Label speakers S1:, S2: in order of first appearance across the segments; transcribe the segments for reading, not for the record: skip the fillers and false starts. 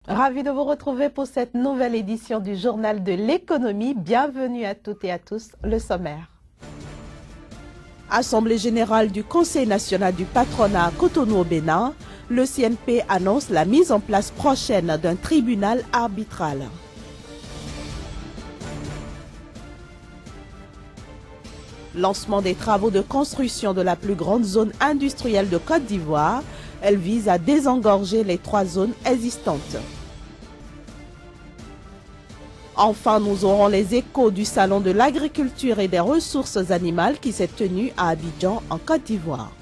S1: Ravi de vous retrouver pour cette nouvelle édition du Journal de l'économie. Bienvenue à toutes et à tous. Le sommaire. Assemblée générale du Conseil national du patronat à Cotonou au Bénin, le CNP annonce la mise en place prochaine d'un tribunal arbitral. Lancement des travaux de construction de la plus grande zone industrielle de Côte d'Ivoire. Elle vise à désengorger les 3 zones existantes. Enfin, nous aurons les échos du Salon de l'agriculture et des ressources animales qui s'est tenu à Abidjan, en Côte d'Ivoire.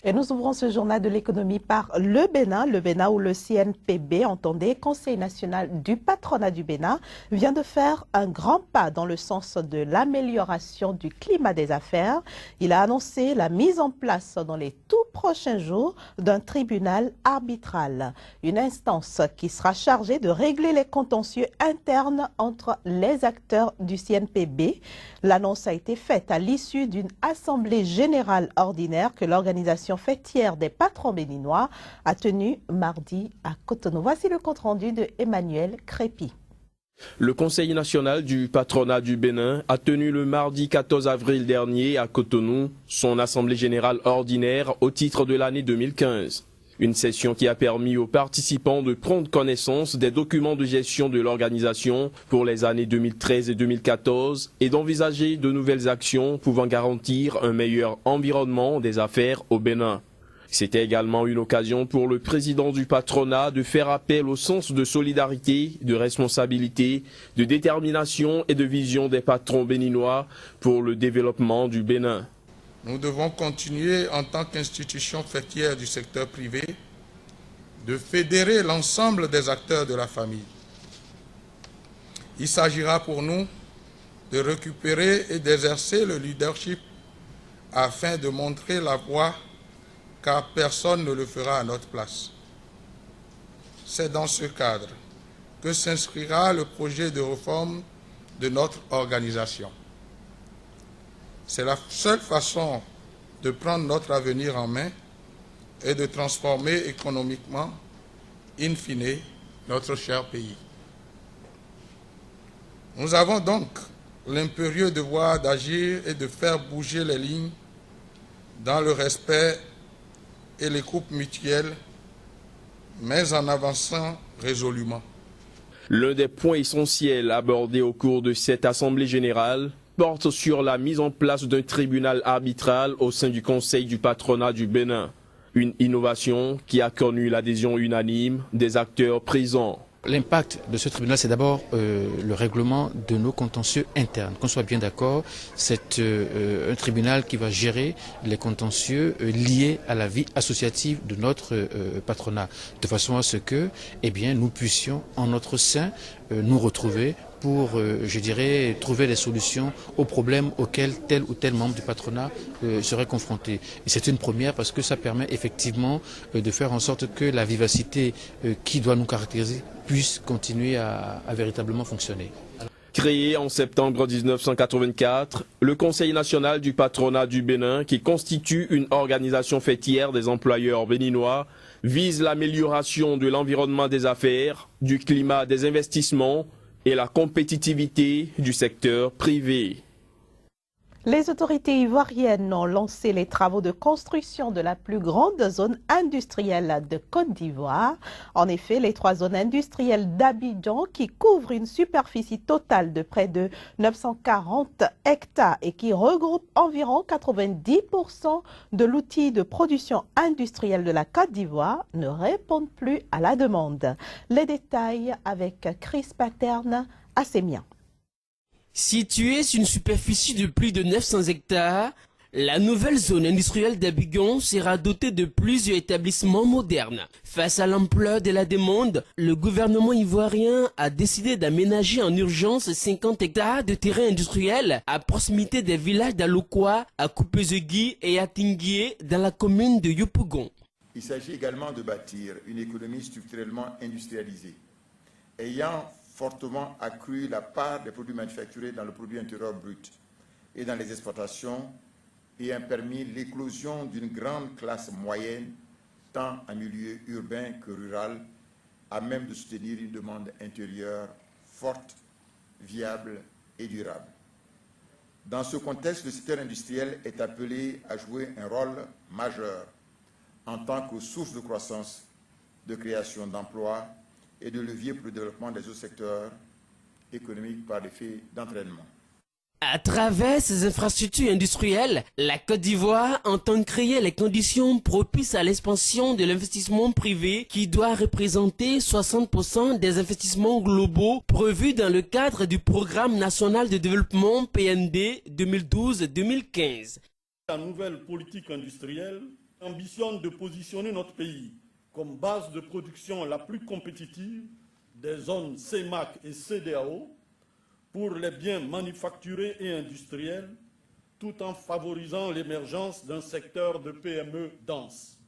S1: Et nous ouvrons ce journal de l'économie par le Bénin où le CNPB, entendez, Conseil national du patronat du Bénin, vient de faire un grand pas dans le sens de l'amélioration du climat des affaires. Il a annoncé la mise en place dans les tout prochains jours d'un tribunal arbitral, une instance qui sera chargée de régler les contentieux internes entre les acteurs du CNPB. L'annonce a été faite à l'issue d'une assemblée générale ordinaire que l'organisation fêtière des patrons béninois a tenue mardi à Cotonou. Voici le compte-rendu de Emmanuel Crépi.
S2: Le Conseil national du patronat du Bénin a tenu le mardi 14 avril dernier à Cotonou son assemblée générale ordinaire au titre de l'année 2015. Une session qui a permis aux participants de prendre connaissance des documents de gestion de l'organisation pour les années 2013 et 2014 et d'envisager de nouvelles actions pouvant garantir un meilleur environnement des affaires au Bénin. C'était également une occasion pour le président du patronat de faire appel au sens de solidarité, de responsabilité, de détermination et de vision des patrons béninois pour le développement du Bénin.
S3: Nous devons continuer en tant qu'institution fêtière du secteur privé de fédérer l'ensemble des acteurs de la famille. Il s'agira pour nous de récupérer et d'exercer le leadership afin de montrer la voie, car personne ne le fera à notre place. C'est dans ce cadre que s'inscrira le projet de réforme de notre organisation. C'est la seule façon de prendre notre avenir en main et de transformer économiquement, in fine, notre cher pays. Nous avons donc l'impérieux devoir d'agir et de faire bouger les lignes dans le respect et l'écoute mutuelle, mais en avançant résolument.
S2: L'un des points essentiels abordés au cours de cette assemblée générale porte sur la mise en place d'un tribunal arbitral au sein du Conseil du patronat du Bénin. Une innovation qui a connu l'adhésion unanime des acteurs présents.
S4: L'impact de ce tribunal, c'est d'abord le règlement de nos contentieux internes. Qu'on soit bien d'accord, c'est un tribunal qui va gérer les contentieux liés à la vie associative de notre patronat, de façon à ce que, nous puissions en notre sein nous retrouver pour, trouver des solutions aux problèmes auxquels tel ou tel membre du patronat serait confronté. Et c'est une première parce que ça permet effectivement de faire en sorte que la vivacité qui doit nous caractériser puisse continuer à véritablement fonctionner.
S2: Créé en septembre 1984, le Conseil national du patronat du Bénin, qui constitue une organisation fêtière des employeurs béninois, vise l'amélioration de l'environnement des affaires, du climat des investissements et la compétitivité du secteur privé.
S1: Les autorités ivoiriennes ont lancé les travaux de construction de la plus grande zone industrielle de Côte d'Ivoire. En effet, les 3 zones industrielles d'Abidjan, qui couvrent une superficie totale de près de 940 hectares et qui regroupent environ 90% de l'outil de production industrielle de la Côte d'Ivoire, ne répondent plus à la demande. Les détails avec Chris Paterne à Sémien.
S5: Située sur une superficie de plus de 900 hectares, la nouvelle zone industrielle d'Abidjan sera dotée de plusieurs établissements modernes. Face à l'ampleur de la demande, le gouvernement ivoirien a décidé d'aménager en urgence 50 hectares de terrain industriel à proximité des villages d'Alokwa, à Coupezegui et à Tinguié dans la commune de Yopougon.
S6: Il s'agit également de bâtir une économie structurellement industrialisée, ayant fortement accru la part des produits manufacturés dans le produit intérieur brut et dans les exportations, ayant permis l'éclosion d'une grande classe moyenne tant en milieu urbain que rural, à même de soutenir une demande intérieure forte, viable et durable. Dans ce contexte, le secteur industriel est appelé à jouer un rôle majeur en tant que source de croissance, de création d'emplois et de levier pour le développement des autres secteurs économiques par effet d'entraînement.
S5: À travers ces infrastructures industrielles, la Côte d'Ivoire entend créer les conditions propices à l'expansion de l'investissement privé qui doit représenter 60% des investissements globaux prévus dans le cadre du Programme national de développement PND 2012-2015.
S7: La nouvelle politique industrielle ambitionne de positionner notre pays comme base de production la plus compétitive des zones CEMAC et CEDEAO pour les biens manufacturés et industriels, tout en favorisant l'émergence d'un secteur de PME dense.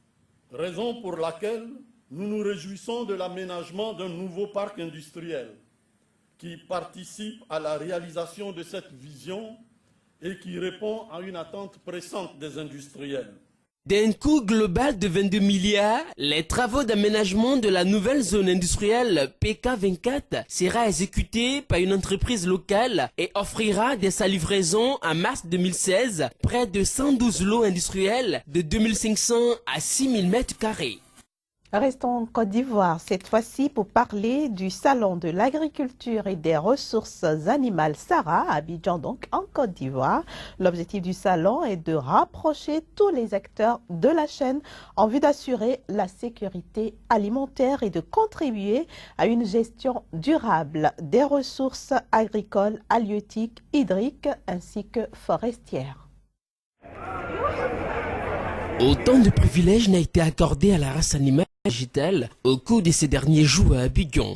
S7: Raison pour laquelle nous nous réjouissons de l'aménagement d'un nouveau parc industriel qui participe à la réalisation de cette vision et qui répond à une attente pressante des industriels.
S5: D'un coût global de 22 milliards, les travaux d'aménagement de la nouvelle zone industrielle PK24 sera exécutés par une entreprise locale et offrira dès sa livraison en mars 2016 près de 112 lots industriels de 2500 à 6000 mètres carrés.
S1: Restons en Côte d'Ivoire, cette fois-ci pour parler du Salon de l'agriculture et des ressources animales SARA, à Abidjan donc en Côte d'Ivoire. L'objectif du salon est de rapprocher tous les acteurs de la chaîne en vue d'assurer la sécurité alimentaire et de contribuer à une gestion durable des ressources agricoles, halieutiques, hydriques ainsi que forestières.
S5: Autant de privilèges n'a été accordé à la race animale digitale au cours de ces derniers jours à Abidjan.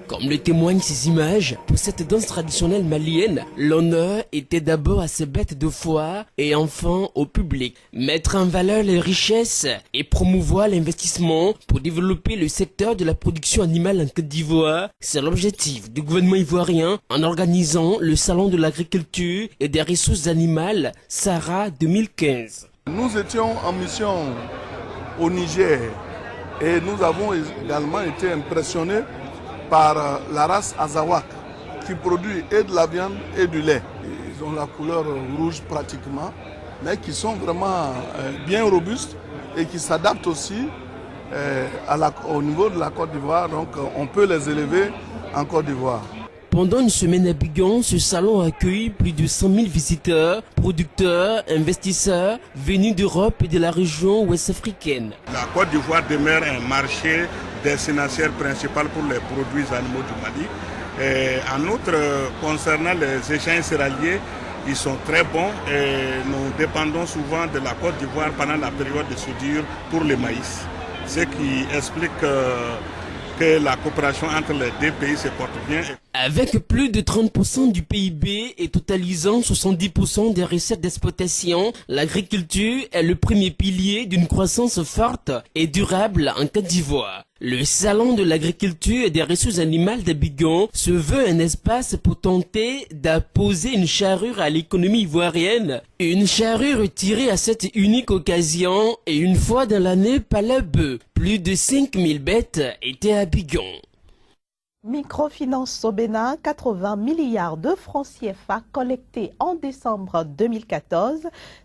S5: Comme le témoignent ces images, pour cette danse traditionnelle malienne, l'honneur était d'abord à ces bêtes de foire et enfin au public. Mettre en valeur les richesses et promouvoir l'investissement pour développer le secteur de la production animale en Côte d'Ivoire, c'est l'objectif du gouvernement ivoirien en organisant le Salon de l'agriculture et des ressources animales SARA 2015.
S8: Nous étions en mission au Niger et nous avons également été impressionnés par la race Azawak qui produit et de la viande et du lait. Ils ont la couleur rouge pratiquement, mais qui sont vraiment bien robustes et qui s'adaptent aussi au niveau de la Côte d'Ivoire. Donc on peut les élever en Côte d'Ivoire.
S5: Pendant une semaine à Abidjan, ce salon a accueilli plus de 100 000 visiteurs, producteurs, investisseurs venus d'Europe et de la région ouest-africaine.
S9: La Côte d'Ivoire demeure un marché destinataire principal pour les produits animaux du Mali. Et en outre, concernant les échanges céréaliers, ils sont très bons et nous dépendons souvent de la Côte d'Ivoire pendant la période de soudure pour le maïs. Ce qui explique que la coopération entre les deux pays se porte bien.
S5: Avec plus de 30% du PIB et totalisant 70% des recettes d'exploitation, l'agriculture est le premier pilier d'une croissance forte et durable en Côte d'Ivoire. Le Salon de l'agriculture et des ressources animales d'Abidjan se veut un espace pour tenter d'apposer une charrure à l'économie ivoirienne. Une charrure tirée à cette unique occasion et une fois dans l'année par le bœuf. Plus de 5000 bêtes étaient à Abidjan.
S1: Microfinance au Bénin, 80 milliards de francs CFA collectés en décembre 2014.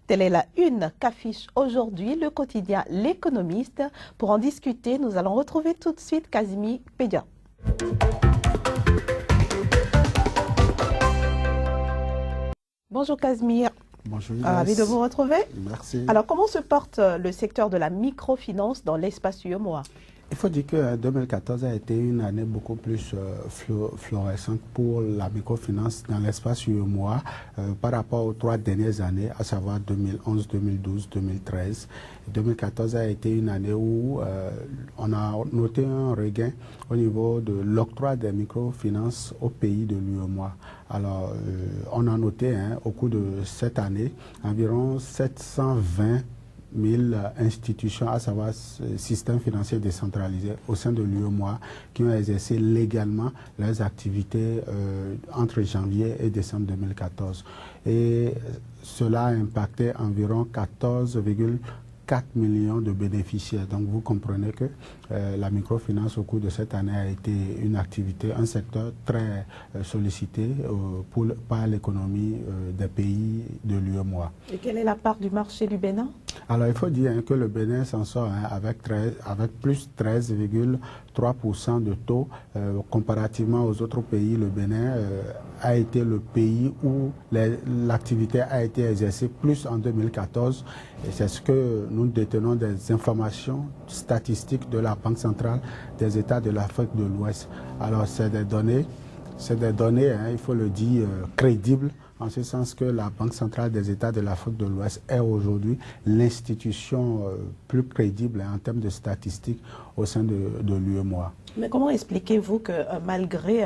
S1: Telle est la une qu'affiche aujourd'hui le quotidien L'Économiste. Pour en discuter, nous allons retrouver tout de suite Casimir Pédia. Bonjour Casimir.
S10: Bonjour.
S1: Ravi de vous retrouver.
S10: Merci.
S1: Alors comment se porte le secteur de la microfinance dans l'espace UEMOA?
S10: Il faut dire que 2014 a été une année beaucoup plus florissante pour la microfinance dans l'espace UEMOA par rapport aux 3 dernières années, à savoir 2011, 2012, 2013. 2014 a été une année où on a noté un regain au niveau de l'octroi des microfinances au pays de l'UEMOA. Alors, on a noté au cours de cette année environ 720 000 institutions, à savoir système financier décentralisé au sein de l'UEMOA, qui ont exercé légalement leurs activités entre janvier et décembre 2014. Et cela a impacté environ 14,4 millions de bénéficiaires. Donc vous comprenez que la microfinance au cours de cette année a été une activité, un secteur très sollicité par l'économie des pays de l'UEMOA.
S1: Et quelle est la part du marché du Bénin?
S10: Alors il faut dire que le Bénin s'en sort avec plus 13,3% de taux. Comparativement aux autres pays, le Bénin a été le pays où l'activité a été exercée plus en 2014. Et c'est ce que nous détenons des informations statistiques de la Banque centrale des États de l'Afrique de l'Ouest. Alors c'est des données, il faut le dire, crédibles, en ce sens que la Banque centrale des États de l'Afrique de l'Ouest est aujourd'hui l'institution plus crédible en termes de statistiques au sein de l'UEMOA.
S1: Mais comment expliquez-vous que malgré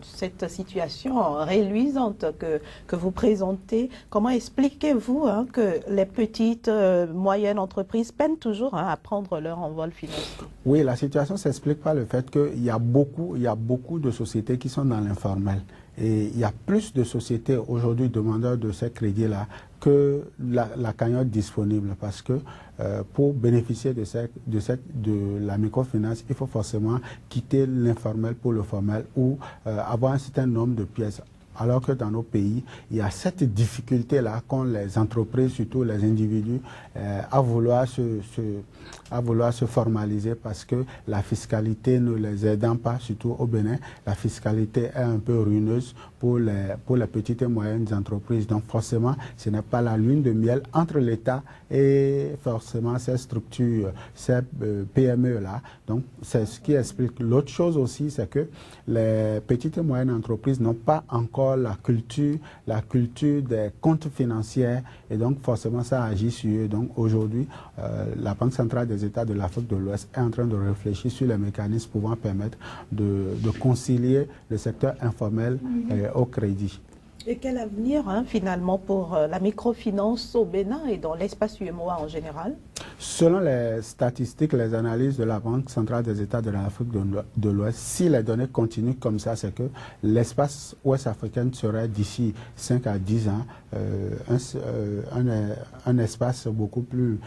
S1: cette situation réluisante que vous présentez, comment expliquez-vous que les petites, moyennes entreprises peinent toujours à prendre leur envol financier?
S10: Oui, la situation s'explique par le fait qu'il y a beaucoup de sociétés qui sont dans l'informel. Et il y a plus de sociétés aujourd'hui demandeurs de ces crédits-là que la cagnotte disponible, parce que pour bénéficier de la microfinance, il faut forcément quitter l'informel pour le formel ou avoir un certain nombre de pièces. Alors que dans nos pays, il y a cette difficulté-là qu'ont les entreprises, surtout les individus, à vouloir se formaliser, parce que la fiscalité ne les aidant pas, surtout au Bénin, la fiscalité est un peu ruineuse pour les petites et moyennes entreprises. Donc forcément, ce n'est pas la lune de miel entre l'État et forcément ces structures, ces PME-là. Donc c'est ce qui explique. L'autre chose aussi, c'est que les petites et moyennes entreprises n'ont pas encore la culture des comptes financiers, et donc forcément ça agit sur eux. Donc aujourd'hui, la Banque centrale des États de l'Afrique de l'Ouest est en train de réfléchir sur les mécanismes pouvant permettre de concilier le secteur informel au crédit.
S1: Et quel avenir finalement pour la microfinance au Bénin et dans l'espace UEMOA en général?
S10: Selon les statistiques, les analyses de la Banque centrale des États de l'Afrique de l'Ouest, si les données continuent comme ça, c'est que l'espace ouest africain serait d'ici 5 à 10 ans un espace beaucoup plus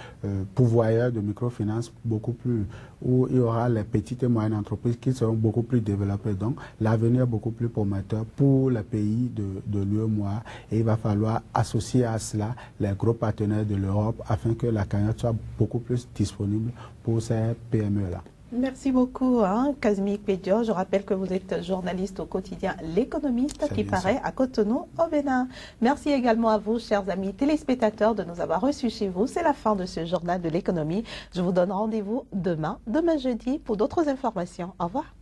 S10: pourvoyeur de microfinance, beaucoup plus, où il y aura les petites et moyennes entreprises qui seront beaucoup plus développées. Donc l'avenir est beaucoup plus prometteur pour les pays de l'UEMOA, et il va falloir associer à cela les gros partenaires de l'Europe afin que la cagnotte soit beaucoup plus disponible pour ces PME-là.
S1: Merci beaucoup, Kazmi Pédio. Je rappelle que vous êtes journaliste au quotidien L'Économiste qui paraît à Cotonou, au Bénin. Merci également à vous, chers amis téléspectateurs, de nous avoir reçus chez vous. C'est la fin de ce journal de l'économie. Je vous donne rendez-vous demain jeudi, pour d'autres informations. Au revoir.